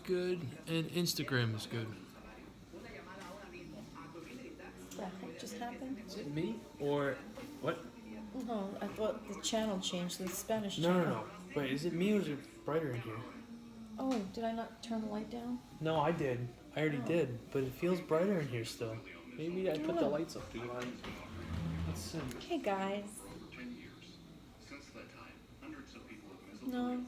good and Instagram is good. What just happened? Is it me or what? No, I thought the channel changed to the Spanish No, channel. no, no. Wait, is it me or is it brighter in here? Oh, did I not turn the light down? No, I did. I already did, but it feels brighter in here still. Maybe I put the lights up too high. Let's see. Hey guys. No.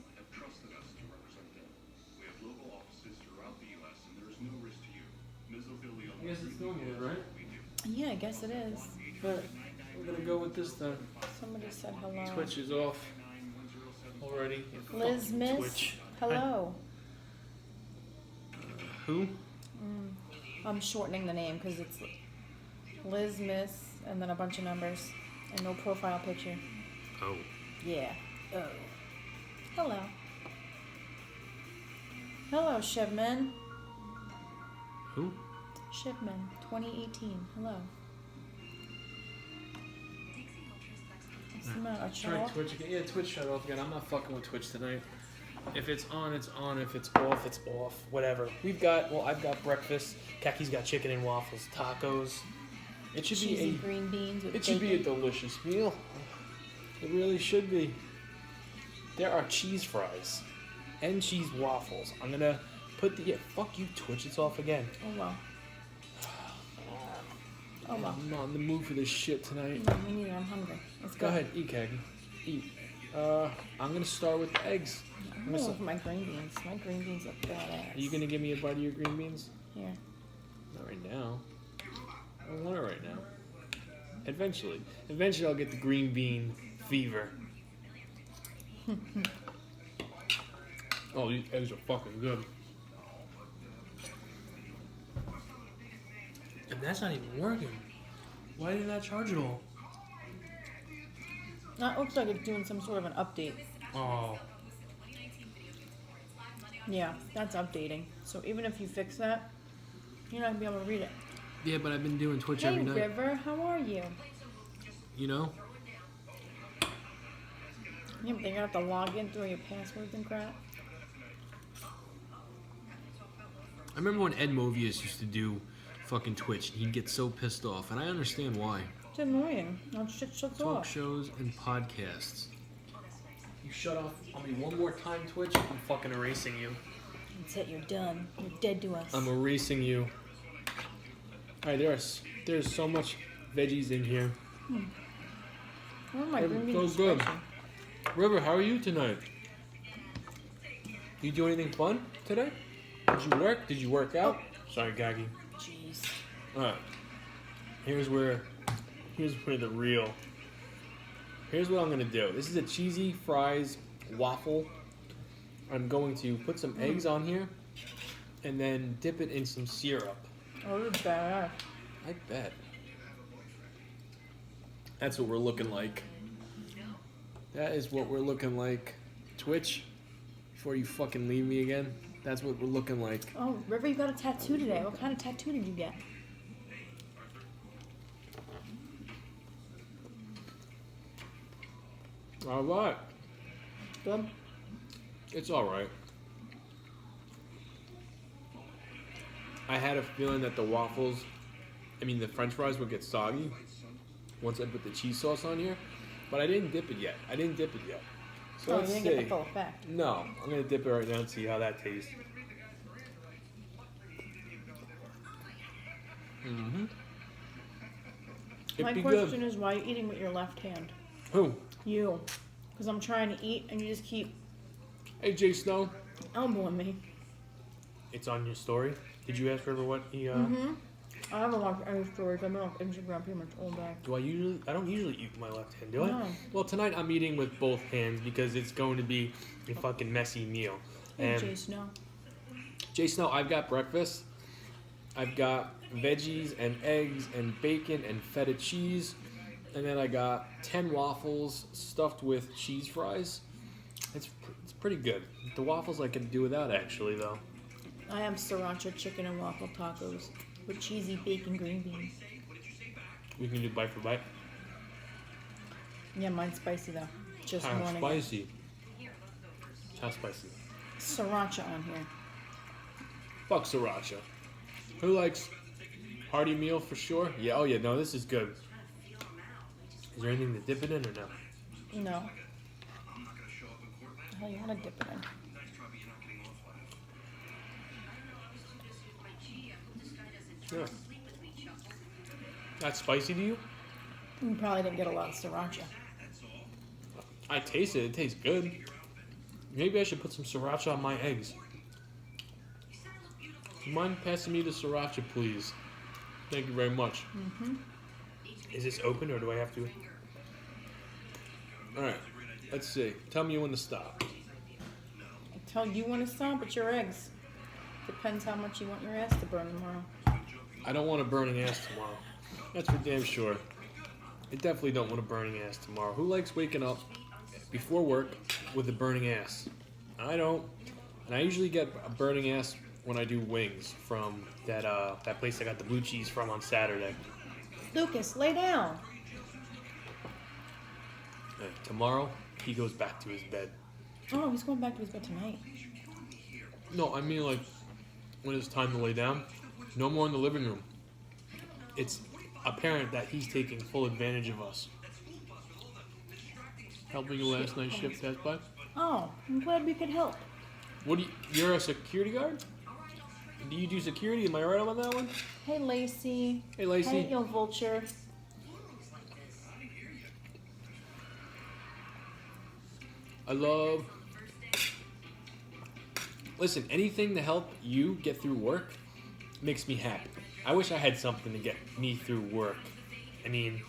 I guess it's doing it, right? Yeah, I guess it is. But we're gonna go with this then. Somebody said hello. Twitch is off already. Liz Fuck Miss. Twitch. Hello. Who? I'm shortening the name because it's Liz Miss and then a bunch of numbers and no profile picture. Oh. Yeah. Oh. Hello. Hello, Shipman. Who? Shipman, 2018. Hello. What's the matter? Try Shut off? Twitch again. Yeah, Twitch shut off again. I'm not fucking with Twitch tonight. If it's on, it's on. If it's off, it's off. Whatever. I've got breakfast. Kaki's got chicken and waffles, tacos. It should Cheesy be green beans with It should be a bacon. delicious meal. It really should be. There are cheese fries and cheese waffles. I'm gonna put the fuck you, Twitch. It's off again. Oh well. Oh well. I'm not in the mood for this shit tonight. No, me neither. I'm hungry. Let's go. Go ahead, eat, Kaki. Eat. I'm gonna start with the eggs. I'm gonna look for my green beans. My green beans look badass. Are you gonna give me a bite of your green beans? Here. Not right now. I don't want it right now. Eventually I'll get the green bean fever. Oh, these eggs are fucking good. And that's not even working. Why didn't that charge at all? That looks like it's doing some sort of an update. Oh. Yeah, that's updating. So even if you fix that, you're not gonna be able to read it. Yeah, but I've been doing Twitch Hey every night. River, how are you? You know? Yeah, but they're gonna have to log in through your passwords and crap. I remember when Ed Movius used to do fucking Twitch, and he'd get so pissed off, and I understand why. It's annoying. That shit shuts Talk off. shows and podcasts. You shut off on me one more time, Twitch, I'm fucking erasing you. That's it, you're done. You're dead to us. I'm erasing you. Alright, there's so much veggies in here. Oh, my It green beans feels are good. spicy. River, how are you tonight? You do anything fun today? Did you work? Did you work out? Sorry, Gaggy. Jeez. Alright. Here's where the real. Here's what I'm gonna do. This is a cheesy fries waffle. I'm going to put some eggs on here and then dip it in some syrup. Oh, you're badass. I bet. That's what we're looking like. That is what we're looking like. Twitch, before you fucking leave me again, that's what we're looking like. Oh, River, you got a tattoo today. What kind of tattoo did you get? Alright. Good. It's alright. I had a feeling that the french fries would get soggy once I put the cheese sauce on here, but I didn't dip it yet. So Oh, let's you didn't see. get the full effect. No, I'm going to dip it right now and see how that tastes. Mm-hmm. My question is, why are you eating with your left hand? Who? You. Because I'm trying to eat and you just keep Hey, Jay Snow. elbowing me. It's on your story. Did you ask River what he, I haven't watched any stories. I've been on Instagram pretty much all day. I don't usually eat with my left hand, do I? No. Well, tonight I'm eating with both hands because it's going to be a fucking messy meal. Hey, And Jay Snow. Jay Snow, I've got breakfast. I've got veggies and eggs and bacon and feta cheese. And then I got 10 waffles stuffed with cheese fries. It's pretty good. The waffles I can do without, actually, though. I have sriracha chicken and waffle tacos with cheesy bacon green beans. We can do bite for bite. Yeah, mine's spicy though. Just How warning. spicy? How spicy? Sriracha on here. Fuck sriracha. Who likes hearty meal for sure? Yeah, oh yeah, no, this is good. Is there anything to dip it in or no? No. Hell, you want to dip it in. Yeah. That's spicy to you? You probably didn't get a lot of sriracha. I taste it. It tastes good. Maybe I should put some sriracha on my eggs. Do you mind passing me the sriracha, please? Thank you very much. Mm-hmm. Is this open or do I have to? Alright, let's see. Tell me when to stop. I tell you when to stop, it's your eggs. Depends how much you want your ass to burn tomorrow. I don't want a burning ass tomorrow. That's for damn sure. I definitely don't want a burning ass tomorrow. Who likes waking up before work with a burning ass? I don't. And I usually get a burning ass when I do wings from that place I got the blue cheese from on Saturday. Lucas, lay down. Tomorrow, he goes back to his bed. Oh no, he's going back to his bed tonight. No, I mean like when it's time to lay down. No more in the living room. It's apparent that he's taking full advantage of us. Helping you last night's shift pass by? Oh, I'm glad we could help. What do you're a security guard? Do you do security? Am I right on that one? Hey, Lacey. Hey, Lacey. Hey, you vulture. I love... Listen, anything to help you get through work makes me happy. I wish I had something to get me through work. I mean,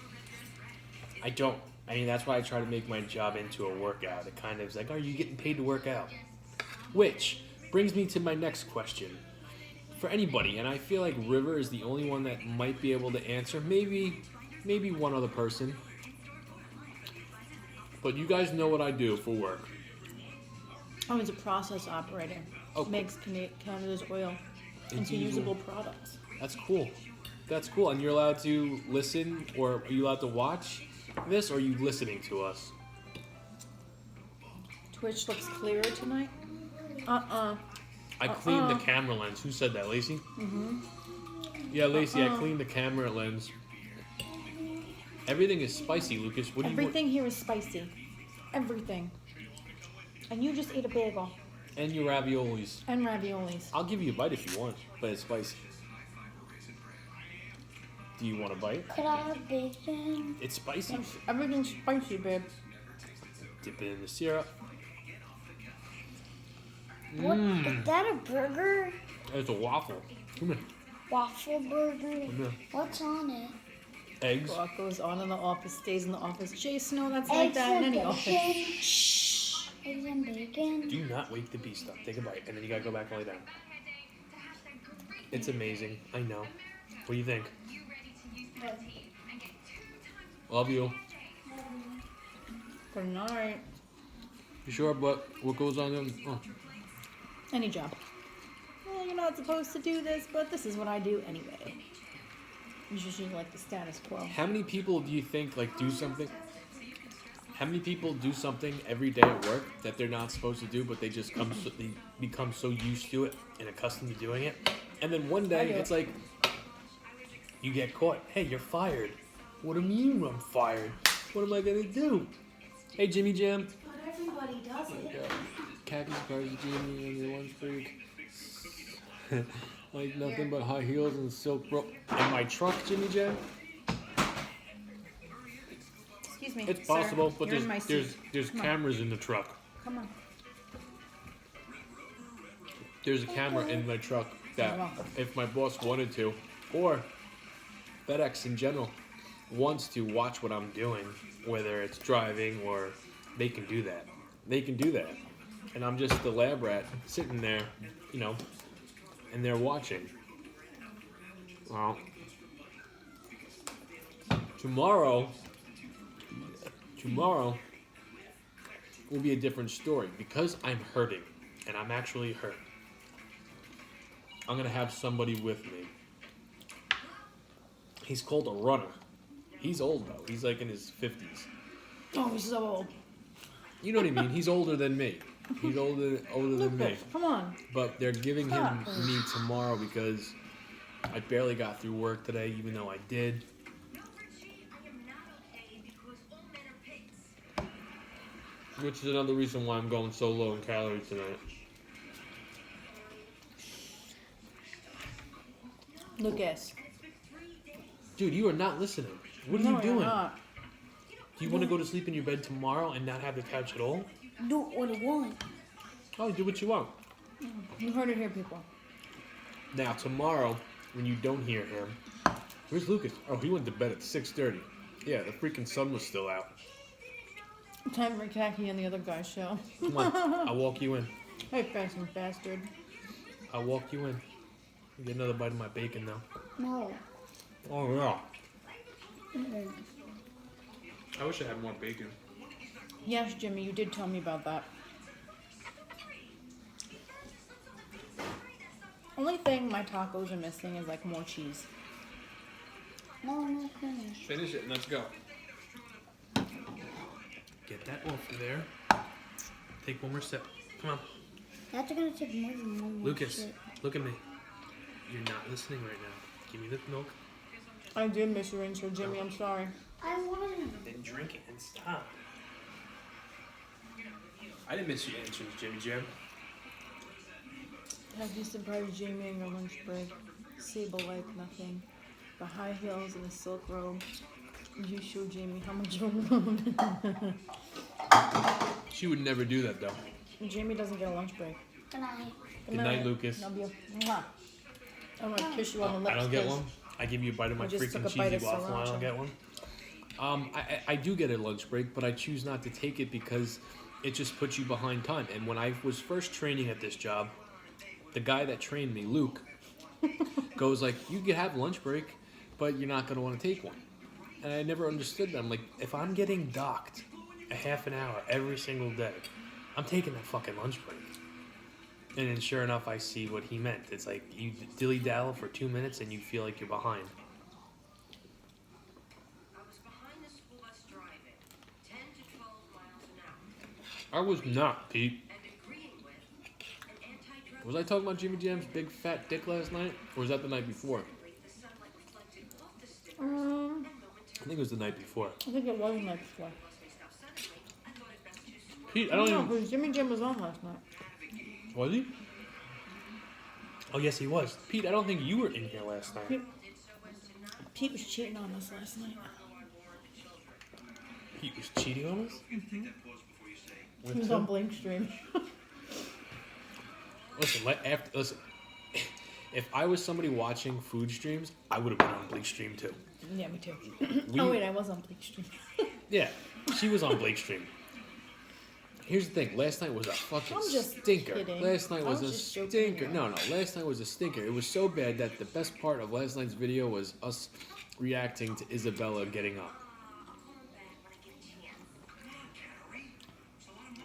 I don't. I mean, that's why I try to make my job into a workout. It kind of is like, are you getting paid to work out? Which brings me to my next question. For anybody, and I feel like River is the only one that might be able to answer. Maybe one other person. But you guys know what I do for work. Oh, he's a process operator. Okay. Makes Canada's oil into usable products. That's cool. That's cool. And you're allowed to listen, or are you allowed to watch this, or are you listening to us? Twitch looks clearer tonight. I cleaned the camera lens. Who said that, Lacey? Mm-hmm. Yeah, Lacey, I cleaned the camera lens. Everything is spicy, Lucas. What do you Everything here is spicy. Everything. And you just ate a bagel. And your raviolis. And raviolis. I'll give you a bite if you want, but it's spicy. Do you want a bite? Could I have bacon? It's spicy. Everything's spicy, babe. Dip it in the syrup. What? Is that a burger? It's a waffle. Come here. Waffle burger? Come here. What's on it? Eggs. What goes on in the office stays in the office. Jason, no, that's Eggs like that in and any bacon. office. Shh. Eggs and bacon? Do not wake the beast up. Take a bite, and then you gotta go back and lay down. It's amazing. I know. What do you think? Love you. Good night. You sure? But what goes on in? Oh. Any job. Well, you're not supposed to do this, but this is what I do anyway. It's usually like the status quo. How many people do you think like do something? How many people do something every day at work that they're not supposed to do, but they just they become so used to it and accustomed to doing it, and then one day it's like you get caught. Hey, you're fired. What do you mean I'm fired? What am I gonna do? Hey, Jimmy Jam. But everybody does it. Khakis party, Jimmy, on your lunch break. Like nothing but high heels and silk rope. In my truck, Jimmy Jam. Excuse me. It's sir. possible, but You're in my seat. there's Come on. cameras in the truck. Come on. There's a camera in my truck that You're welcome. if my boss wanted to, or FedEx in general, wants to watch what I'm doing, whether it's driving or they can do that. They can do that. And I'm just the lab rat sitting there, you know, and they're watching. Well, tomorrow will be a different story because I'm hurting, and I'm actually hurt. I'm gonna have somebody with me. He's called a runner. He's old though. He's like in his 50s. Oh, he's so old. You know what I mean? He's older than me. He's older than me. Lucas, come on. But they're giving him Stop. me tomorrow because I barely got through work today, even though I did. Which is another reason why I'm going so low in calories tonight. Lucas. Dude, you are not listening. What are No, you you're doing? not. Do you want to go to sleep in your bed tomorrow and not have the couch at all? Do what I want. Oh, do what you want. You heard it here, people. Now, tomorrow, when you don't hear him, where's Lucas? Oh, he went to bed at 6:30. Yeah, the freaking sun was still out. Time for Khaki and the other guy's show. Come on, I'll walk you in. Hey, fashion bastard. I'll walk you in. You get another bite of my bacon now. No. Oh, yeah. Mm-mm. I wish I had more bacon. Yes, Jimmy, you did tell me about that. Only thing my tacos are missing is like more cheese. No, I'm not finished. Finish it and let's go. Get that off of there. Take one more sip. Come on. That's gonna take more than one more Lucas, shit. look at me. You're not listening right now. Give me the milk. I did miss your intro, Jimmy. I'm sorry. I want. Then drink it and stop. I didn't miss your entrance, Jimmy Jam. Have you surprised Jamie on your lunch break? Sable like nothing. The high heels and the silk robe. You show Jamie how much you own. She would never do that, though. Jamie doesn't get a lunch break. Good night. Good night, Lucas. Love you. Mwah. I'm gonna kiss you on the lips. I don't get 'cause one. I give you a bite of my I just took freaking a bite cheesy of waffle. I don't sriracha. get one. I do get a lunch break, but I choose not to take it because it just puts you behind time. And when I was first training at this job, the guy that trained me, Luke, goes like, "You can have lunch break, but you're not gonna want to take one." And I never understood that. I'm like, if I'm getting docked a half an hour every single day, I'm taking that fucking lunch break. And then sure enough, I see what he meant. It's like you dilly-dally for 2 minutes and you feel like you're behind. I was not, Pete. Was I talking about Jimmy Jam's big fat dick last night? Or was that the night before? I think it was the night before. I think it was the night before. Pete, I don't know, even... because Jimmy Jim was on last night. Was he? Oh, yes, he was. Pete, I don't think you were in here last night. Pete was cheating on us last night. Pete was cheating on us? Mm-hmm. With He was who? on Blink Stream. Listen, if I was somebody watching food streams, I would have been on Blake Stream too. Yeah, me too. Oh wait, I was on Blink Stream. Yeah, she was on Blake Stream. Here's the thing. Last night was a fucking I'm just stinker. kidding. Last night I was was a just joking stinker. around. No, last night was a stinker. It was so bad that the best part of last night's video was us reacting to Isabella getting up.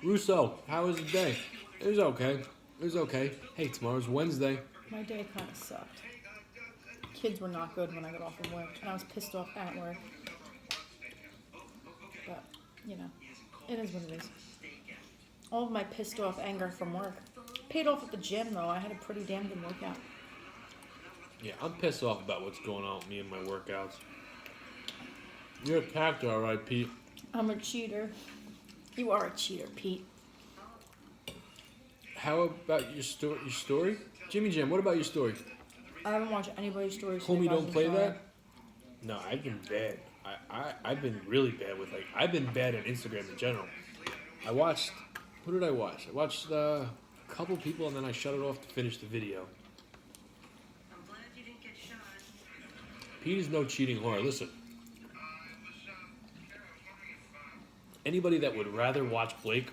Russo, how was the day? It was okay. It was okay. Hey, tomorrow's Wednesday. My day kind of sucked. Kids were not good when I got off from work, and I was pissed off at work. But, you know, it is what it is. All of my pissed off anger from work paid off at the gym, though. I had a pretty damn good workout. Yeah, I'm pissed off about what's going on with me and my workouts. You're a character, all right, Pete. I'm a cheater. You are a cheater, Pete. How about your story? Jimmy Jam, what about your story? I haven't watched anybody's stories. Homie, don't play that? No, I've been bad. I've been really bad with, like, I've been bad at Instagram in general. I watched, who did I watch? I watched a couple people and then I shut it off to finish the video. Pete is no cheating whore. Listen. Anybody that would rather watch Blake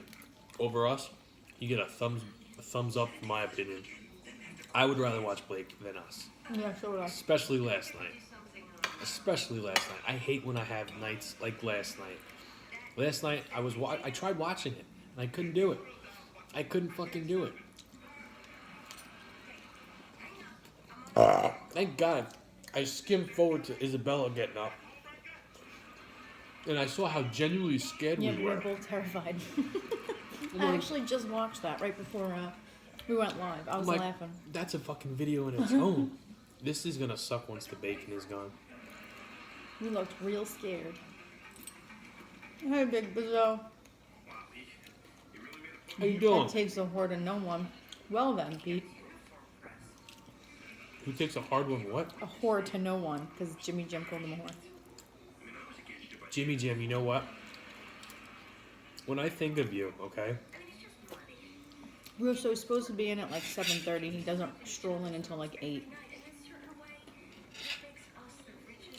over us, you get a thumbs up in my opinion. I would rather watch Blake than us. Yeah, so would I. Especially last night. I hate when I have nights like last night. Last night I tried watching it and I couldn't do it. I couldn't fucking do it. Thank God I skimmed forward to Isabella getting up. And I saw how genuinely scared Yeah, we we were. were both terrified. I actually just watched that right before we went live. I was like, laughing. That's a fucking video in its own. This is gonna suck once the bacon is gone. You looked real scared. Hey, Big Bizzo. How you doing? That takes a whore to no one. Well then, Pete. Who takes a hard one? What? A whore to no one, because Jimmy Jim called him a whore. Jimmy Jim, you know what? When I think of you, okay? We were supposed to be in at like 7:30. He doesn't stroll in until like 8.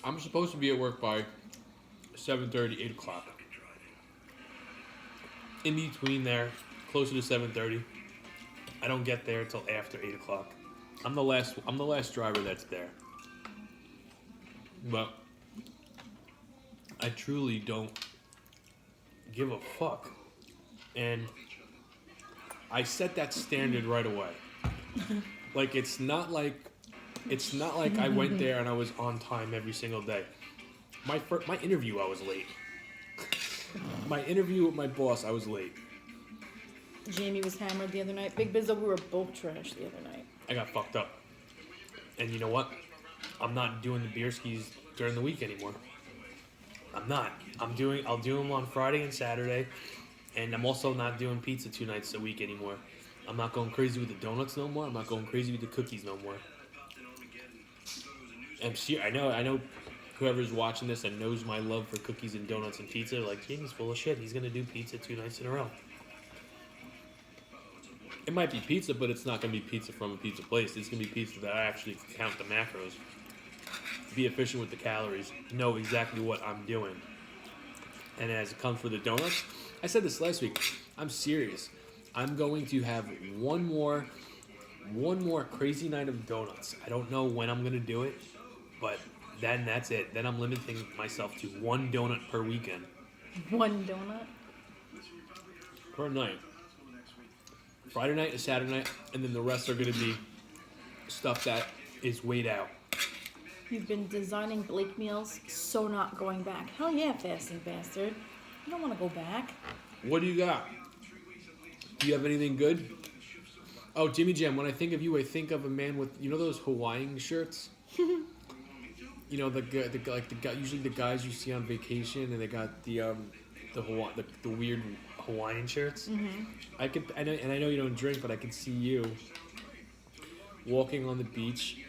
I'm supposed to be at work by 7:30, 8 o'clock. In between there, closer to 7:30, I don't get there until after 8 o'clock. I'm the last driver that's there. But I truly don't give a fuck. And I set that standard right away. Like it's not like I went there and I was on time every single day. My interview I was late. My interview with my boss I was late. Jamie was hammered the other night. Big Bizzo, we were both trash the other night. I got fucked up. And you know what? I'm not doing the beer skis during the week anymore. I'm not. I'll do them on Friday and Saturday. And I'm also not doing pizza 2 nights a week anymore. I'm not going crazy with the donuts no more. I'm not going crazy with the cookies no more. And I know whoever's watching this and knows my love for cookies and donuts and pizza, like, Jamie's full of shit. He's going to do pizza 2 nights in a row. It might be pizza, but it's not going to be pizza from a pizza place. It's going to be pizza that I actually count the macros, be efficient with the calories, know exactly what I'm doing. And as it comes for the donuts, I said this last week, I'm serious. I'm going to have one more crazy night of donuts. I don't know when I'm going to do it, but then that's it. Then I'm limiting myself to 1 donut per weekend. 1 donut? Per night. Friday night and Saturday night, and then the rest are going to be stuff that is weighed out. You've been designing Blake meals, so not going back. Hell yeah, fasting bastard. You don't want to go back. What do you got? Do you have anything good? Oh, Jimmy Jam, when I think of you, I think of a man with, you know those Hawaiian shirts? You know, usually the guys you see on vacation, and they got the weird Hawaiian shirts. Mm-hmm. I know you don't drink, but I could see you walking on the beach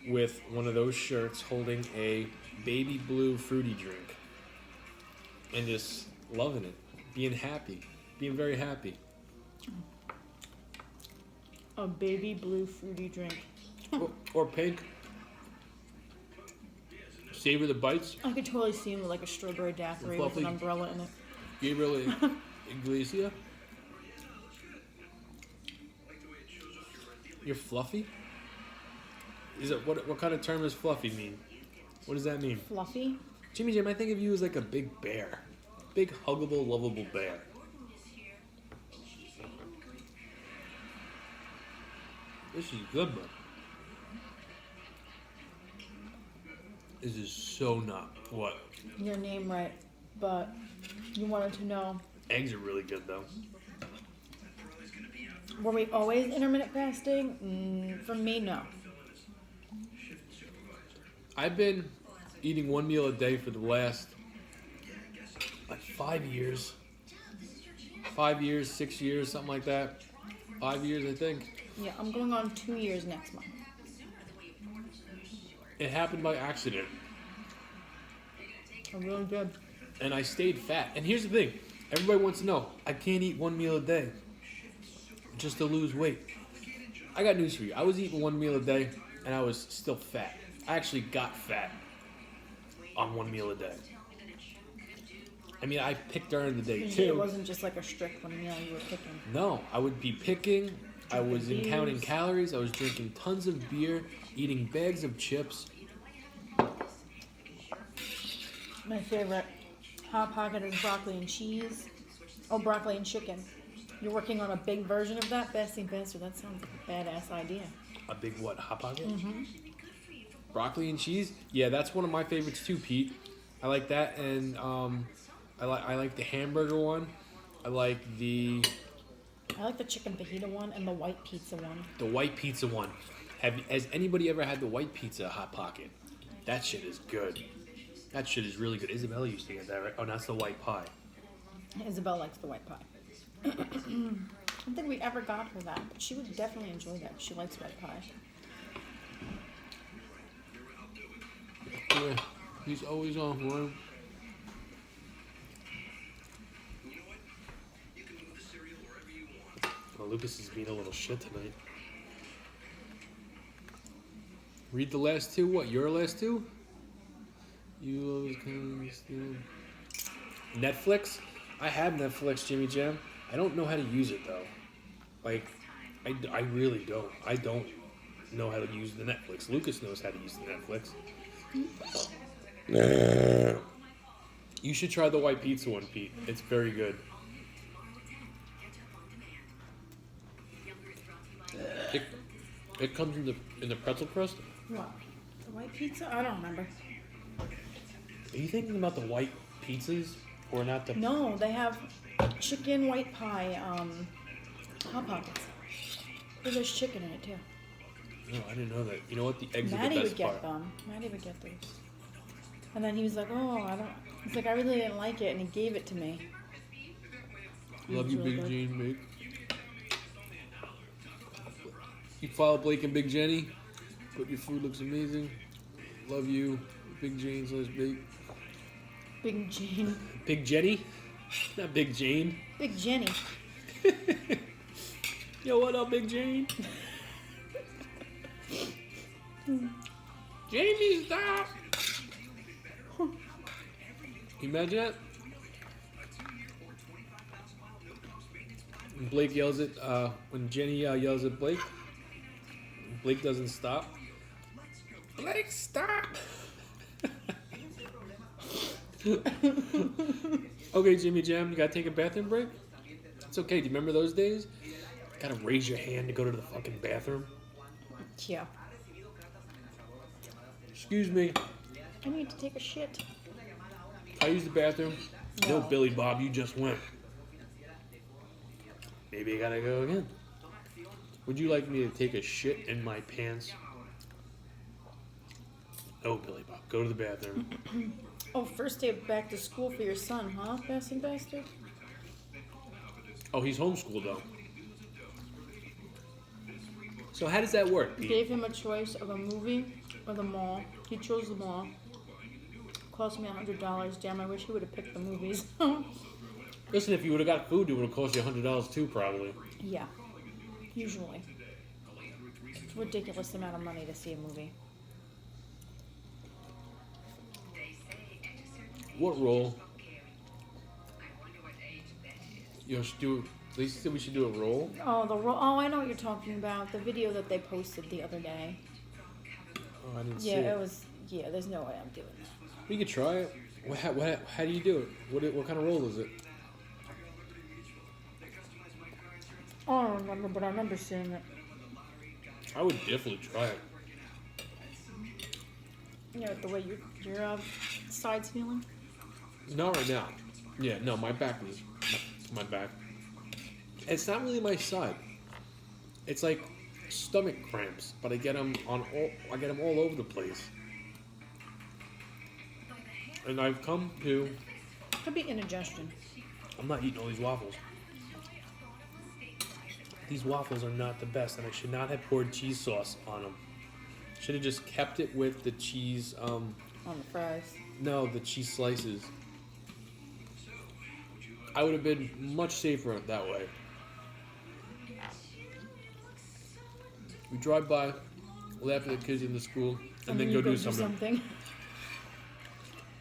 with one of those shirts, holding a baby blue fruity drink, and just loving it, being happy, being very happy. A baby blue fruity drink. or pink. Savor the bites. I could totally see him with like a strawberry daiquiri with an umbrella in it. Gabriel Iglesias. You're fluffy? Is it what kind of term does fluffy mean? What does that mean? Fluffy? Jimmy Jam, I think of you as like a big bear. Big, huggable, lovable bear. This is good, bro. This is so not what? Your name right, but you wanted to know. Eggs are really good, though. Were we always intermittent fasting? For me, no. I've been eating 1 meal a day for the last, 5 years. 5 years, 6 years, something like that. 5 years, I think. Yeah, I'm going on 2 years next month. It happened by accident. I'm really good. And I stayed fat. And here's the thing. Everybody wants to know, I can't eat 1 meal a day just to lose weight. I got news for you. I was eating 1 meal a day, and I was still fat. I actually got fat on 1 meal a day. I mean, I picked during the day, too. It wasn't just like a strict 1 meal you were picking. No, I would be picking. I was counting calories. I was drinking tons of beer, eating bags of chips. My favorite Hot Pocket is broccoli and cheese. Oh, broccoli and chicken. You're working on a big version of that? Fasting faster. That sounds like a badass idea. A big what? Hot Pocket? Mm-hmm. Broccoli and cheese? Yeah, that's one of my favorites too, Pete. I like that, and I like the hamburger one. I like the I like the chicken fajita one and the white pizza one. The white pizza one. Has anybody ever had the white pizza Hot Pocket? That shit is good. That shit is really good. Isabella used to get that, right? Oh, that's the white pie. Isabel likes the white pie. I don't think we ever got her that, but she would definitely enjoy that. She likes white pie. Yeah, he's always on one. Well, Lucas is being a little shit tonight. Read the last two. What? Your last two? You always come still. Netflix? I have Netflix, Jimmy Jam. I don't know how to use it though. Like, I really don't. I don't know how to use the Netflix. Lucas knows how to use the Netflix. You should try the white pizza one, Pete. It's very good. It comes in the pretzel crust. What? The white pizza? I don't remember. Are you thinking about the white pizzas or not the? No, they have chicken white pie Hot Pockets. There's chicken in it too. No, I didn't know that. You know what? The eggs Maddie are the would best get part. them. Maddie would get those. And then he was like, "Oh, I don't." He's like, "I really didn't like it," and he gave it to me. Love you, really Big good. Jane, mate. You follow Blake and Big Jenny, but your food looks amazing. Love you, Big Jane / Big. Big Jane. Big Jenny? Not Big Jane. Big Jenny. Yo, what up, Big Jane? Jamie, stop! Can you imagine that? When Blake yells at, when Jenny yells at Blake, Blake doesn't stop. Blake, stop! Okay, Jimmy Jam, you gotta take a bathroom break? It's okay, do you remember those days? Gotta raise your hand to go to the fucking bathroom. Yeah. Excuse me, I need to take a shit. I use the bathroom. No, No. Billy Bob, you just went. Maybe I gotta go again. Would you like me to take a shit in my pants? No, Billy Bob, go to the bathroom. Oh, first day back to school for your son, huh, bastard bastard? Oh, he's homeschooled though. So how does that work, Pete? Gave him a choice of a movie or the mall. He chose the mall. Cost me $100. Damn, I wish he would have picked the movies. Listen, if you would have got food, it would have cost you $100 too, probably. Yeah, usually. It's a ridiculous amount of money to see a movie. What role? You should do. Lisa said we should do a roll. Oh, oh, I know what you're talking about. The video that they posted the other day. Oh, I didn't see Yeah, it. it was. Yeah, there's no way I'm doing that. We could try it. How do you do it? What kind of roll is it? I don't remember, but I remember seeing it. I would definitely try it. You know, the way your side's feeling. Not right now. Yeah, no, my back is my back. It's not really my side. It's like stomach cramps, but I get them all over the place. And I've come to. Could be indigestion. I'm not eating all these waffles. These waffles are not the best, and I should not have poured cheese sauce on them. Should have just kept it with the cheese. On the fries. No, the cheese slices. I would have been much safer that way. We drive by, laugh at the kids in the school, and then you go do something.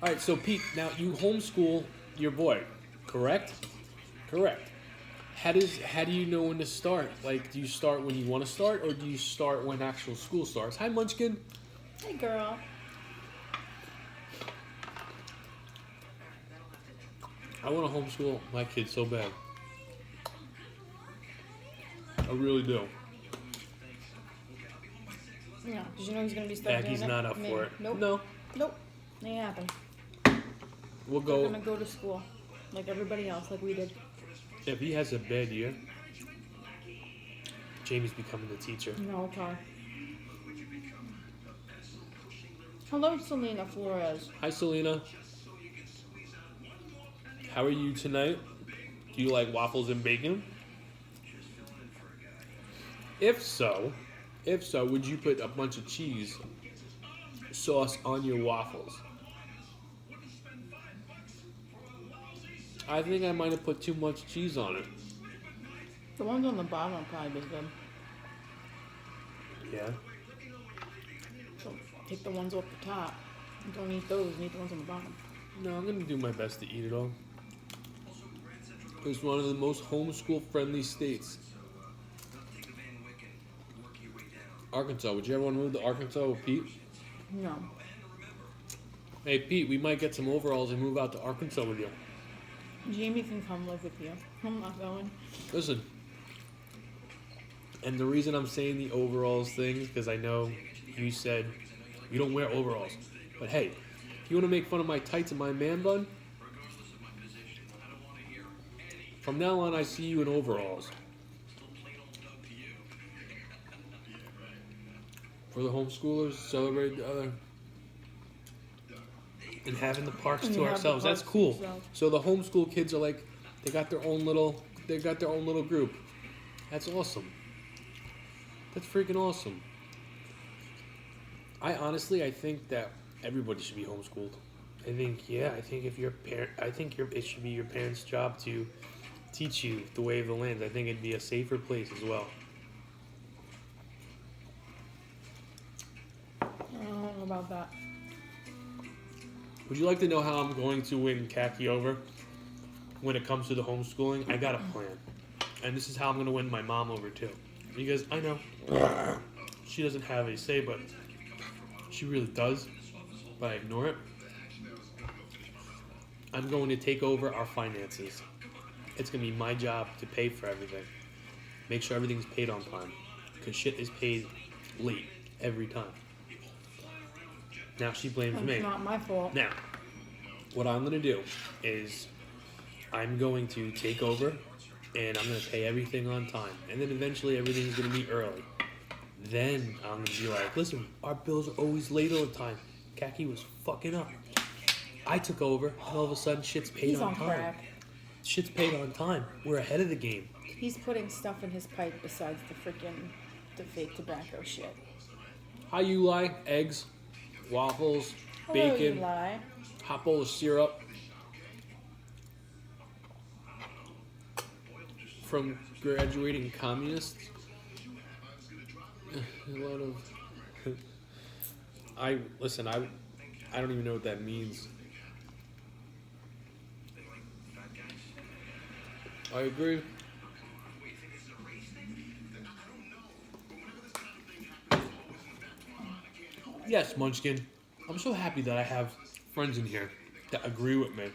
All right, so Pete, now you homeschool your boy, correct? Correct. How do you know when to start? Like, do you start when you want to start, or do you start when actual school starts? Hi, Munchkin. Hey, girl. I want to homeschool my kids so bad. I really do. Yeah, because you know he's going to be stuck Maggie's doing it. not up for it. Nope. No. Nope. Ain't happen. We'll We're go. going to go to school like everybody else, like we did. If he has a bad year, Jamie's becoming the teacher. No, okay. Hello, Selena Flores. Hi, Selena. How are you tonight? Do you like waffles and bacon? If so, would you put a bunch of cheese sauce on your waffles? I think I might have put too much cheese on it. The ones on the bottom will probably be good. Yeah. So take the ones off the top. Don't eat those, eat the ones on the bottom. No, I'm gonna do my best to eat it all. It's one of the most homeschool-friendly states. Arkansas. Would you ever want to move to Arkansas with Pete? No. Hey, Pete, we might get some overalls and move out to Arkansas with you. Jamie can come live with you. I'm not going. Listen. And the reason I'm saying the overalls thing is because I know you said you don't wear overalls. But hey, if you want to make fun of my tights and my man bun, from now on I see you in overalls. For the homeschoolers, celebrate the other. And having the parks And to you have the ourselves. That's parks to cool. yourself. So the homeschool kids are like, they got their own little group. That's awesome. That's freaking awesome. I think that everybody should be homeschooled. I think if you're a parent, it should be your parents' job to teach you the way of the land. I think it'd be a safer place as well. I don't know about that. Would you like to know how I'm going to win Khaki over when it comes to the homeschooling? I got a plan. And this is how I'm going to win my mom over too. Because I know she doesn't have a say, but she really does. But I ignore it. I'm going to take over our finances. It's going to be my job to pay for everything. Make sure everything's paid on time. Because shit is paid late every time. Now she blames me. It's not my fault. Now, what I'm going to do is I'm going to take over and I'm going to pay everything on time. And then eventually everything's going to be early. Then I'm going to be like, listen, our bills are always late all the time. Khaki was fucking up. I took over and all of a sudden shit's paid He's on on time. crack. Shit's paid on time. We're ahead of the game. He's putting stuff in his pipe besides the fake tobacco shit. Hi, Eli. Eggs, waffles, Hello, bacon, Eli. hot bowl of syrup. From graduating communists. A lot of. I don't even know what that means. I agree. Yes, Munchkin. I'm so happy that I have friends in here that agree with me.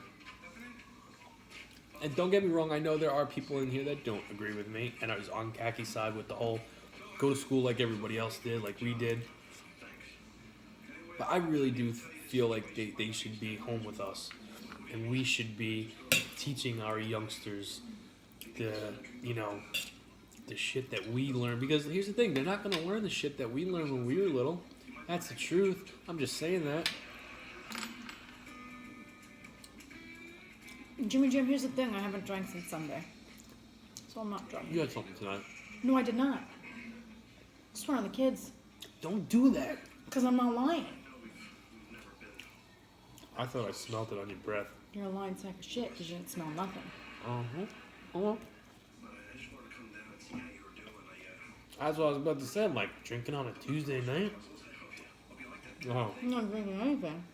And don't get me wrong, I know there are people in here that don't agree with me, and I was on Khaki's side with the whole go to school like everybody else did, like we did. But I really do feel like they should be home with us, and we should be teaching our youngsters the shit that we learned. Because here's the thing, they're not going to learn the shit that we learned when we were little. That's the truth. I'm just saying that. Jimmy Jim, here's the thing. I haven't drank since Sunday. So I'm not drunk. You had something tonight. No, I did not. I swear on the kids. Don't do that. Because I'm not lying. I thought I smelled it on your breath. You're a lying sack of shit because you didn't smell nothing. Uh-huh. That's what I was about to say. I'm like, drinking on a Tuesday night? Oh. I'm not drinking anything.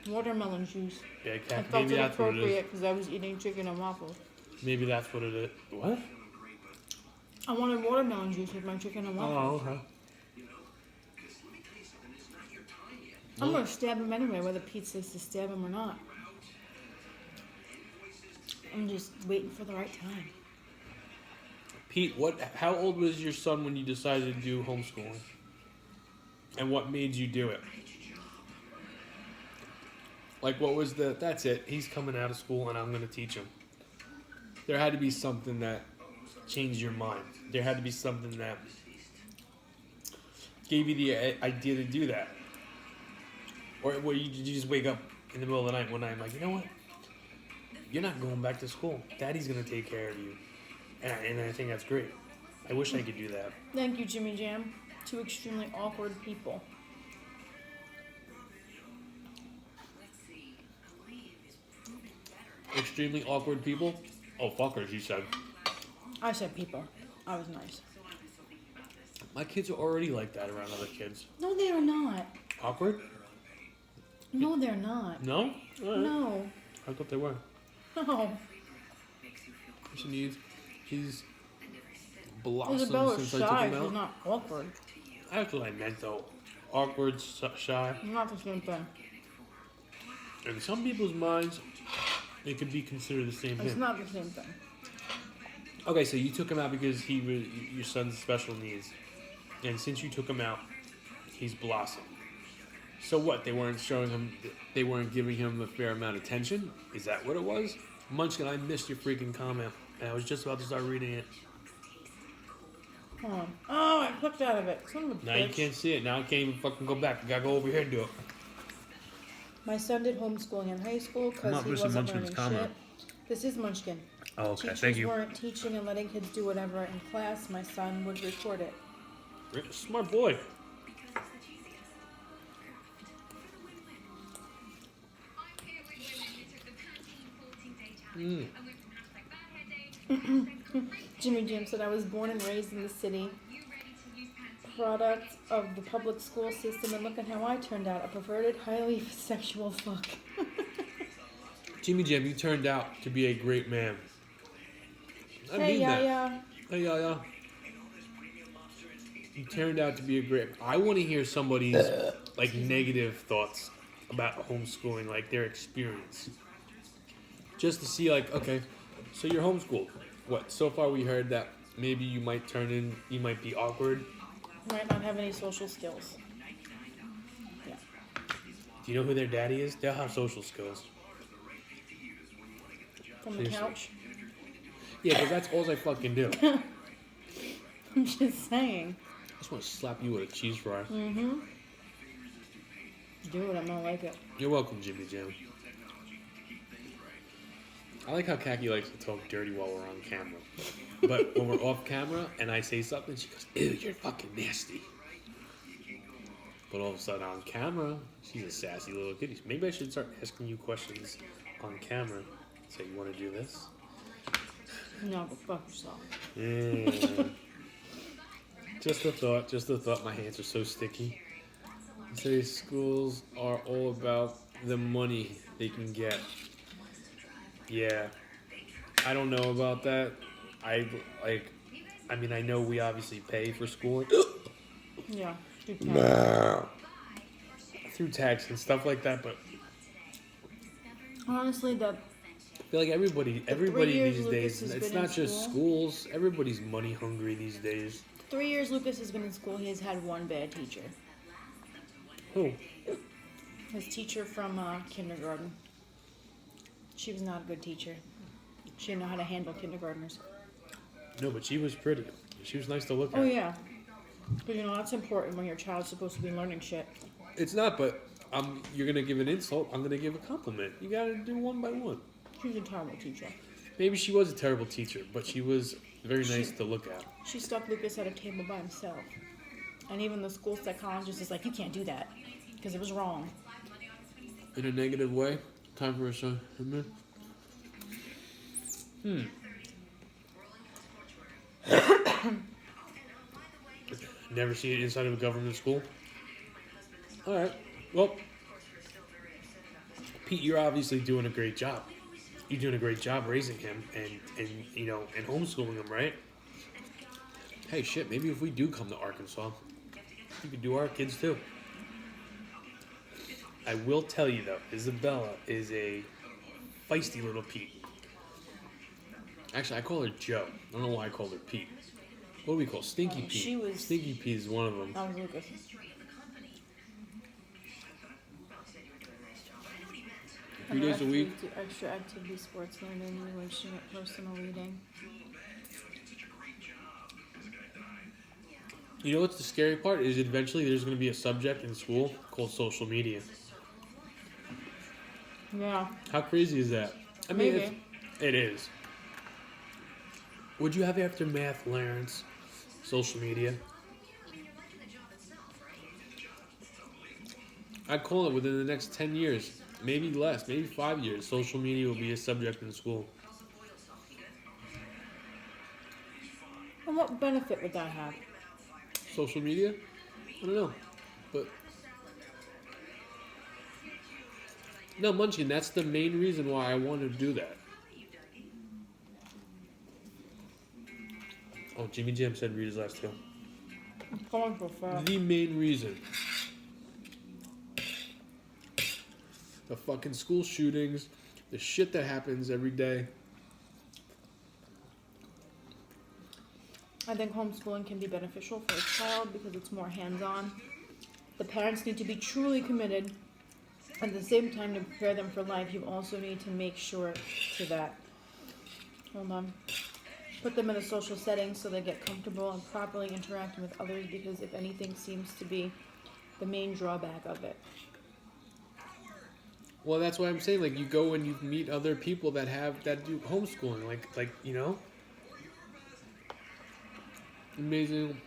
Watermelon juice. Yeah, I Khaki, felt maybe it that's what it is. appropriate because I was eating chicken and waffles. Maybe that's what it is. What? I wanted watermelon juice with my chicken and waffles. Oh, okay. I'm going to stab him anyway, whether Pete says to stab him or not. I'm just waiting for the right time. Pete, how old was your son when you decided to do homeschooling? And what made you do it? Like, what was that's it, he's coming out of school and I'm going to teach him. There had to be something that changed your mind. There had to be something that gave you the idea to do that. Or did you just wake up in the middle of the night one night and like, you know what? You're not going back to school. Daddy's going to take care of you. And I think that's great. I wish I could do that. Thank you, Jimmy Jam. Two extremely awkward people. Extremely awkward people? Oh, fuckers, you said. I said people. I was nice. My kids are already like that around other kids. No, they are not. Awkward? No, they're not. No? All right. No. I thought they were. No. She needs. He's blossomed Isabella's since I took shy. him out. She's not awkward. That's what I meant though. Awkward, shy. Not the same thing. In some people's minds, it could be considered the same It's thing. not the same thing. Okay, so you took him out because he was your son's special needs, and since you took him out, he's blossomed. So what? They weren't showing him. They weren't giving him a fair amount of attention. Is that what it was? Munchkin, I missed your freaking comment, and I was just about to start reading it. Hold on. Oh, I clicked out of it. Son of a Now bitch. you can't see it. Now I can't even fucking go back. I gotta go over here and do it. My son did homeschooling in high school I'm because not he missing wasn't Munchkin's learning comment. shit. This is Munchkin. Oh, okay. Teachers Thank you. weren't teaching and letting kids do whatever in class. My son would record it. Smart boy. Jimmy Jam said, I was born and raised in the city, product of the public school system, and look at how I turned out, a perverted, highly sexual fuck. Jimmy Jam, you turned out to be a great man. I Hey, mean yeah, that. yeah. Hey, yeah. You turned out to be a great. I want to hear somebody's like negative thoughts about homeschooling, like their experience, just to see, like, okay, so you're homeschooled. What? So far, we heard that maybe you might be awkward. Might not have any social skills. Yeah. Do you know who their daddy is? They'll have social skills. From the Seriously. couch. Yeah, because that's all I fucking do. I'm just saying. I just want to slap you with a cheese fry. Mm-hmm. Do it, I'm gonna like it. You're welcome, Jimmy Jam. I like how Kaki likes to talk dirty while we're on camera. But when we're off camera and I say something, she goes, ew, you're fucking nasty. But all of a sudden on camera, she's a sassy little kitty. Maybe I should start asking you questions on camera. Say, you want to do this? No, go fuck yourself. Yeah. Just a thought. My hands are so sticky. Today's schools are all about the money they can get. Yeah, I don't know about that. I mean, I know we obviously pay for schooling Yeah. Good time. through tax and stuff like that, but Honestly, the I feel like everybody 3 years these Lucas days, has it's been in not just school. schools. Everybody's money hungry these days. 3 years Lucas has been in school, he has had one bad teacher. Who? His teacher from kindergarten. She was not a good teacher. She didn't know how to handle kindergartners. No, but she was pretty. She was nice to look at. Oh, yeah. But, you know, that's important when your child's supposed to be learning shit. It's not, but you're gonna give an insult. I'm gonna give a compliment. You gotta do one by one. She was a terrible teacher. Maybe she was a terrible teacher, but she was very nice to look at. She stuck Lucas at a table by himself. And even the school psychologist is like, you can't do that. Because it was wrong. In a negative way. Time for a song. Never seen it inside of a government school? Alright. Well, Pete, you're obviously doing a great job. You're doing a great job raising him and you know, and homeschooling him, right? Hey, shit, maybe if we do come to Arkansas, you could do our kids too. I will tell you though, Isabella is a feisty little Pete. Actually, I call her Joe. I don't know why I called her Pete. What do we call Stinky Pete? she was- Stinky Pete is one of them. That was Lucas. 3 days a week. Extra activity, sports learning, relationship, personal reading. You know what's the scary part is eventually there's going to be a subject in school called social media. Yeah. How crazy is that? I mean, Maybe. it is. Would you have after math, Lawrence? Social media? I'd call it within the next 10 years, maybe less, maybe 5 years. Social media will be a subject in school. And what benefit would that have? Social media? I don't know. But no, Munchkin, that's the main reason why I wanted to do that. Oh, Jimmy Jam said read his last two. I'm going for fun. The main reason. The fucking school shootings, the shit that happens every day. I think homeschooling can be beneficial for a child because it's more hands-on. The parents need to be truly committed. At the same time, to prepare them for life, you also need to make sure to that. Hold on. Put them in a social setting so they get comfortable and properly interacting with others, because if anything seems to be the main drawback of it. Well, that's why I'm saying, like, you go and you meet other people that do homeschooling, like you know, amazing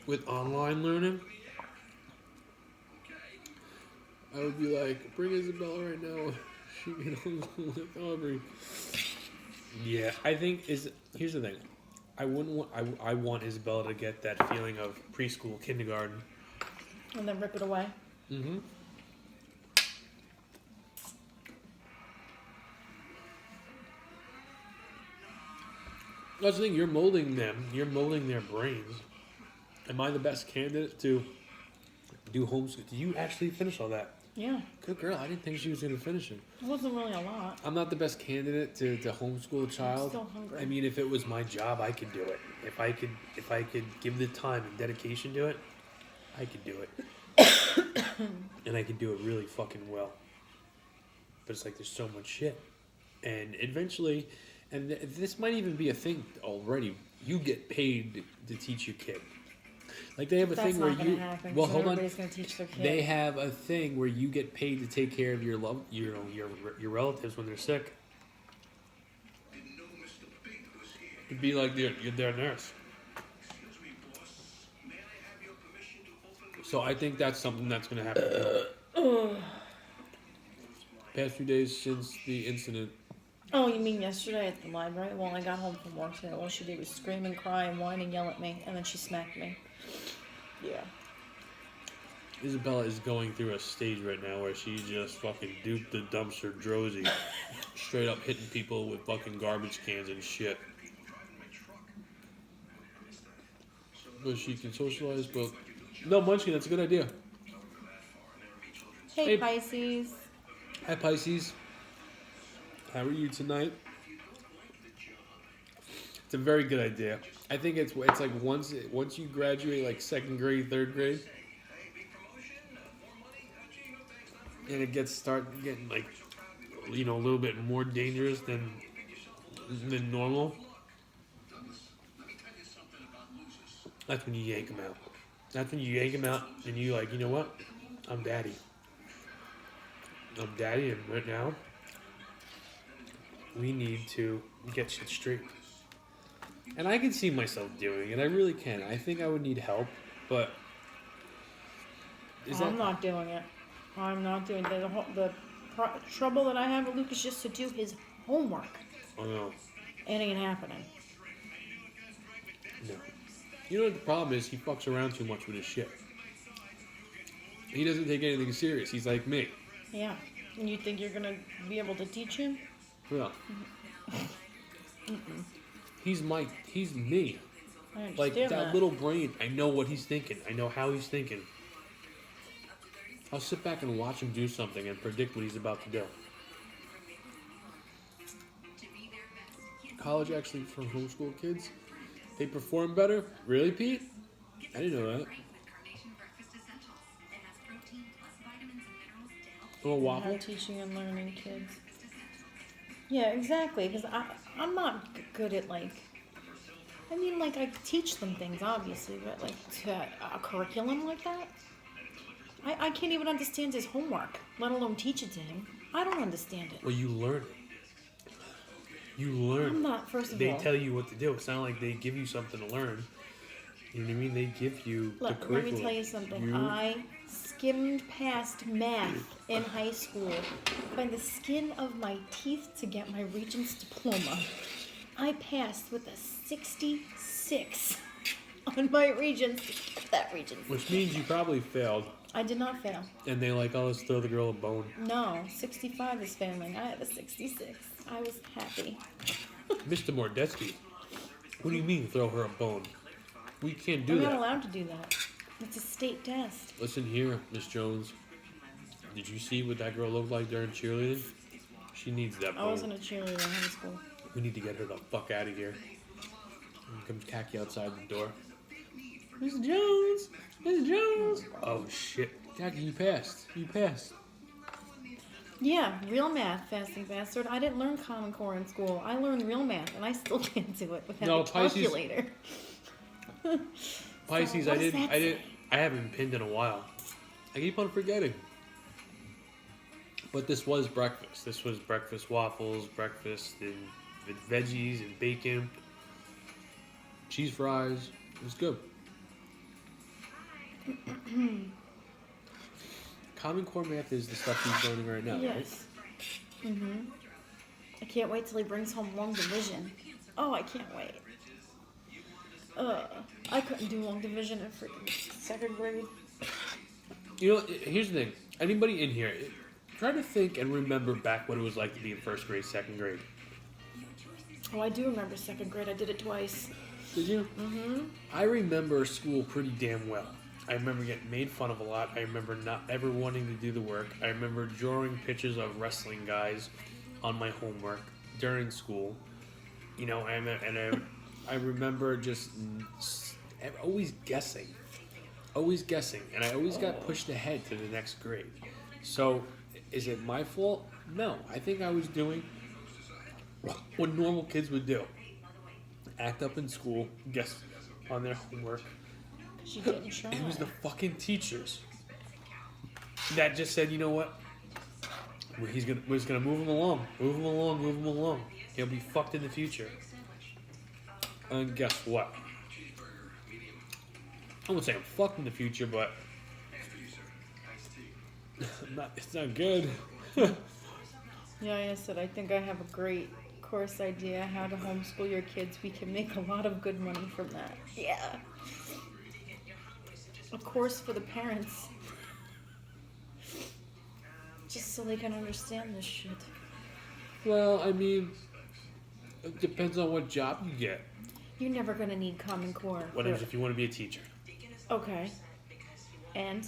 with online learning. I would be like, bring Isabella right now. She can homeschool with Aubrey. Yeah, I think here's the thing. I want Isabella to get that feeling of preschool, kindergarten, And then rip it away. Mm-hmm. That's the thing. You're molding them. You're molding their brains. Am I the best candidate to do homeschool? Did you actually finish all that? Yeah. Good girl. I didn't think she was going to finish it. It wasn't really a lot. I'm not the best candidate to homeschool a child. I'm still hungry. I mean, if it was my job, I could do it. If I could give the time and dedication to it, I could do it. And I could do it really fucking well. But it's like there's so much shit. And eventually, and this might even be a thing already, you get paid to teach your kid. Like they have a thing where you happen, well, so hold on. everybody's gonna teach their kid. They have a thing where you get paid to take care of your your relatives when they're sick. It'd be like their nurse. So I think that's something that's going to happen. Past few days since the incident. Oh, you mean yesterday at the library? Well, I got home from work today. All she did was scream and cry and whine and yell at me, and then she smacked me. Yeah. Isabella is going through a stage right now where she just fucking duped the dumpster Drozy. Straight up hitting people with fucking garbage cans and shit. But she can socialize, but... No, Munchkin, that's a good idea. Hey, Pisces. Hi, Pisces. How are you tonight? It's a very good idea. I think it's like once you graduate, like 2nd grade, 3rd grade, and it start getting like, you know, a little bit more dangerous than normal. That's when you yank them out. That's when you yank them out and you like, you know what? I'm daddy. I'm daddy, and right now we need to get shit straight. And I can see myself doing it. I really can. I think I would need help, but I'm not doing it. I'm not doing it. The trouble that I have with Luke is just to do his homework. Oh no. It ain't happening. No. You know what the problem is? He fucks around too much with his shit. He doesn't take anything serious. He's like me. Yeah. And you think you're gonna be able to teach him? Yeah. He's me. I understand Like that little brain. I know what he's thinking. I know how he's thinking. I'll sit back and watch him do something and predict what he's about to do. College actually for homeschool kids, they perform better? Really, Pete? I didn't know that. A waffle? How teaching and learning kids. Yeah, exactly. Because I'm not good at like I mean, like, I teach them things, obviously, but, like, to a curriculum like that? I can't even understand his homework, let alone teach it to him. I don't understand it. Well, you learn it. You learn. I'm not, first of They all. tell you what to do. It's not like they give you something to learn. You know what I mean? They give you the Let curriculum. me tell you something. You- I skimmed past math in high school by the skin of my teeth to get my Regents diploma. I passed with a 66 on my Regents. That Regents. Which means you probably failed. I did not fail. And they like, oh, let's throw the girl a bone. No, 65 is failing. I had a 66. I was happy. Mr. Mordetsky, what do you mean throw her a bone? We can't do I'm that. not allowed to do that. It's a state test. Listen here, Miss Jones. Did you see what that girl looked like during cheerleading? She needs that I bone. wasn't a cheerleader in high school. We need to get her the fuck out of here. Here comes Khaki outside the door. Miss Jones! Miss Jones! Oh shit. Khaki, you passed. You passed. Yeah, real math, fasting bastard. I didn't learn Common Core in school. I learned real math, and I still can't do it without No, a Pisces- calculator. Pisces, So, what does that I say? haven't been pinned in a while. I keep on forgetting. But this was breakfast. This was breakfast waffles, breakfast and with veggies and bacon, cheese fries. It was good. Common Core math is the stuff he's learning right now, right? Yes. Mhm. I can't wait till he brings home long division. Oh, I can't wait. I couldn't do long division in freaking second grade. You know, here's the thing. Anybody in here, try to think and remember back what it was like to be in first grade, second grade. Oh, I do remember second grade. I did it twice. Did you? Mm-hmm. I remember school pretty damn well. I remember getting made fun of a lot. I remember not ever wanting to do the work. I remember drawing pictures of wrestling guys on my homework during school. You know, and I remember just always guessing. And I always got pushed ahead to the next grade. So, is it my fault? No. I think I was doing what normal kids would do. Act up in school, guess on their homework. She didn't try. It was the fucking teachers that just said, you know what? We're just gonna move him along. He'll be fucked in the future. And guess what? I won't say I'm fucked in the future, but it's not good. Yeah, like I said, I think I have a great course idea how to homeschool your kids. We can make a lot of good money from that. Yeah. A course for the parents. Just so they can understand this shit. Well, I mean, it depends on what job you get. You're never gonna need Common Core. What if you want to be a teacher? Okay. And?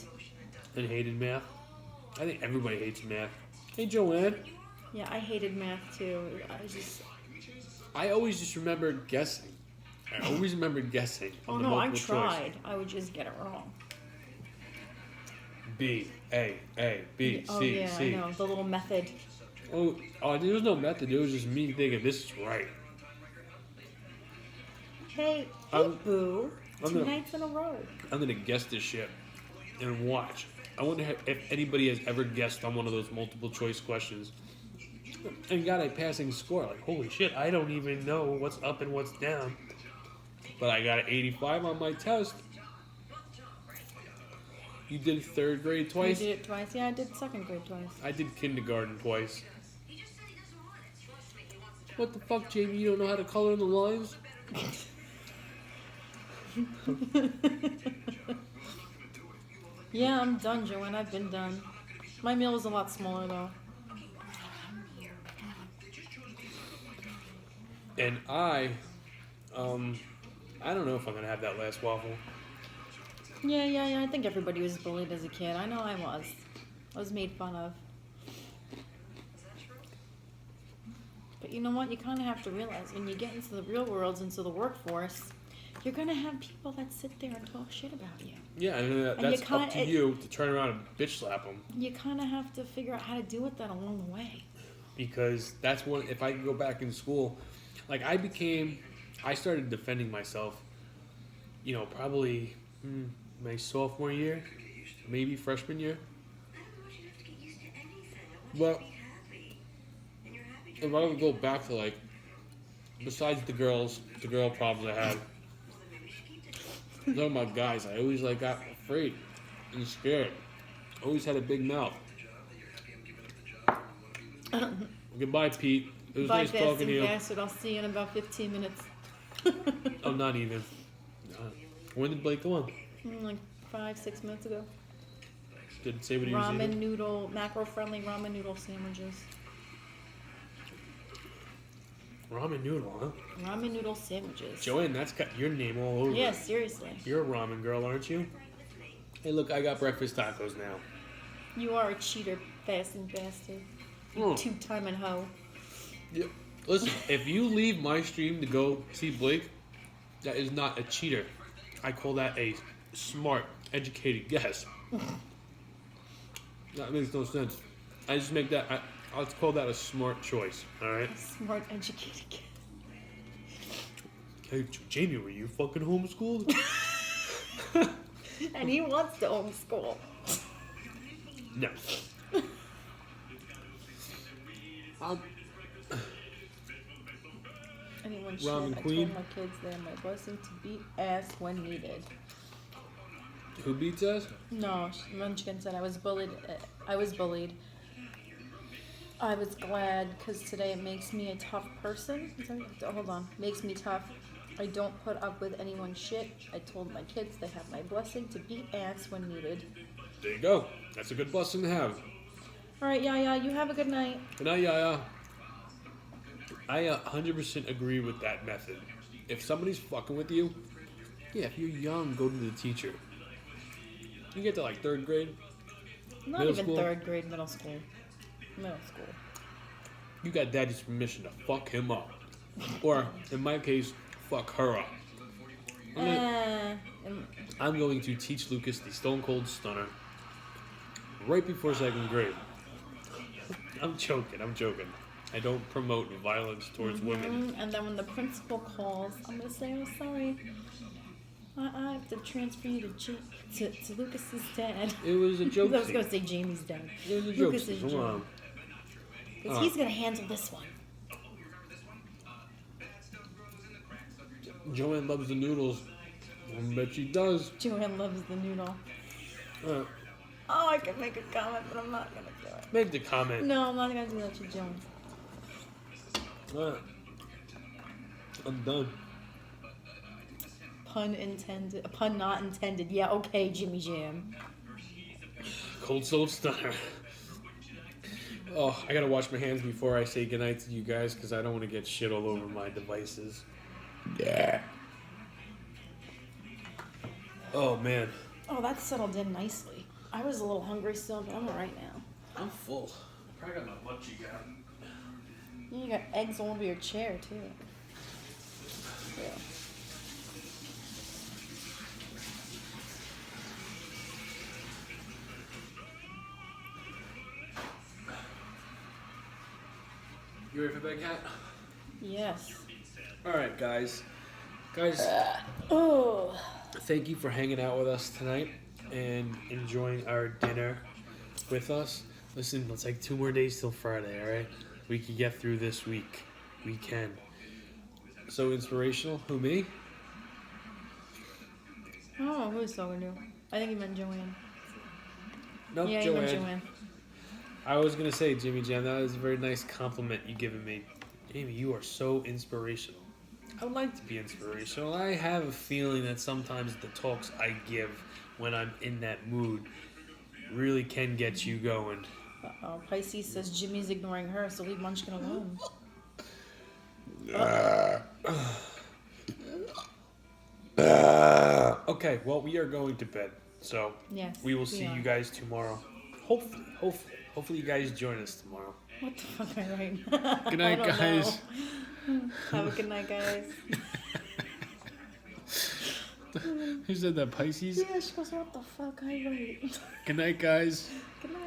And hated math? I think everybody hates math. Hey, Joanne. Yeah, I hated math too. I always just remember guessing. I always remembered guessing. Oh on the no, I multiple tried. choice. I would just get it wrong. B, A, B, Oh C, yeah, C. I know. The little method. Oh, there was no method. It was just me thinking this is right. Hey, I'm- boo. I'm 2 gonna- nights in a row. I'm gonna guess this shit and watch. I wonder if anybody has ever guessed on one of those multiple choice questions and got a passing score. Like, holy shit, I don't even know what's up and what's down. But I got an 85 on my test. You did third grade twice? You did it twice. Yeah, I did second grade twice. I did kindergarten twice. What the fuck, Jamie? You don't know how to color in the lines? Yeah, I'm done, Joanne. I've been done. My meal was a lot smaller though. And I don't know if I'm gonna have that last waffle. Yeah. I think everybody was bullied as a kid. I know I was. I was made fun of. But you know what? You kind of have to realize when you get into the real world, into the workforce, you're going to have people that sit there and talk shit about you. Yeah, and you that's up kinda- to you to turn around and bitch slap them. You kind of have to figure out how to deal with that along the way. Because that's what, if I could go back in school, like I I started defending myself, probably my sophomore year, maybe freshman year. But if I would go back to like, besides the girl problems I had, talking about guys, I always like got afraid and scared. Always had a big mouth. Goodbye, Pete. It was Bye, nice talking to you. bastard. I'll see you in about 15 minutes. Oh, not even. When did Blake go on? Like 5-6 minutes ago. Did it say what he was Ramen eating? noodle, macro-friendly ramen noodle sandwiches. Ramen noodle, huh? Ramen noodle sandwiches. Joanne, that's got your name all over Yeah, it. seriously. You're a ramen girl, aren't you? Hey, look, I got breakfast tacos now. You are a cheater, fasting bastard. You Mm. two-timing hoe. Yep. Listen, if you leave my stream to go see Blake, that is not a cheater. I call that a smart, educated guess. That makes no sense. I just make that. I'll call that a smart choice. All right. Smart, educated kid. Hey, Jamie, were you fucking homeschooled? And he wants to homeschool. No. Anyone Ramen should. queen. I told my kids they're my blessing to beat ass when needed. Who beats us? No, Munchkin said I was bullied. I was bullied. I was glad because today it makes me a tough person. Hold on. Makes me tough. I don't put up with anyone's shit. I told my kids they have my blessing to beat ass when needed. There you go. That's a good blessing to have. All right, Yaya, you have a good night. Good night, Yaya. I 100% agree with that method. If somebody's fucking with you, yeah, if you're young, go to the teacher. You get to like 3rd grade, Not Middle even school? 3rd grade, middle school. Middle school. you got daddy's permission to fuck him up. Or, in my case, fuck her up. I'm going to teach Lucas the Stone Cold Stunner right before 2nd grade. I'm joking. I don't promote violence towards women. And then when the principal calls, I'm gonna say, "Oh, sorry, I have to transfer you to Lucas's dad." It was a joke. I was gonna say Jamie's dad. It was a joke. Lucas's Come on. because he's gonna handle this one. Joanne loves the noodles. I bet she does. Joanne loves the noodle. Uh, Oh, I could make a comment, but I'm not gonna do it. make the comment. No, I'm not gonna do that to Joan. I'm done. Pun intended. Pun not intended. Yeah, okay, Jimmy Jam. Cold Soul Stunner. Oh, I gotta wash my hands before I say goodnight to you guys because I don't want to get shit all over my devices. Yeah. Oh, man. Oh, that settled in nicely. I was a little hungry still, but I'm alright now. I'm full. I probably got my munchie got. You got eggs all over your chair, too. Yeah. You ready for bed, cat? Yes. Alright, guys. Oh. Thank you for hanging out with us tonight and enjoying our dinner with us. Listen, it's like 2 more days till Friday, alright? We can get through this week. We can. So inspirational. Who, me? Oh, who's talking to? I think you meant Joanne. Nope, Yeah, you Joanne. meant Joanne. I was going to say, Jimmy Jam, that was a very nice compliment you given me. Amy, you are so inspirational. I would like to be inspirational. I have a feeling that sometimes the talks I give when I'm in that mood really can get you going. Uh-oh. Pisces says Jimmy's ignoring her, so leave Munchkin alone. Okay, well, we are going to bed. So Yes. we will see are. you guys tomorrow. Hopefully you guys join us tomorrow. What the fuck am I writing? Good night, I don't guys. know. Have a good night, guys. Who said that, Pisces? Yeah, she goes, what the fuck I write? Good night, guys. Good night.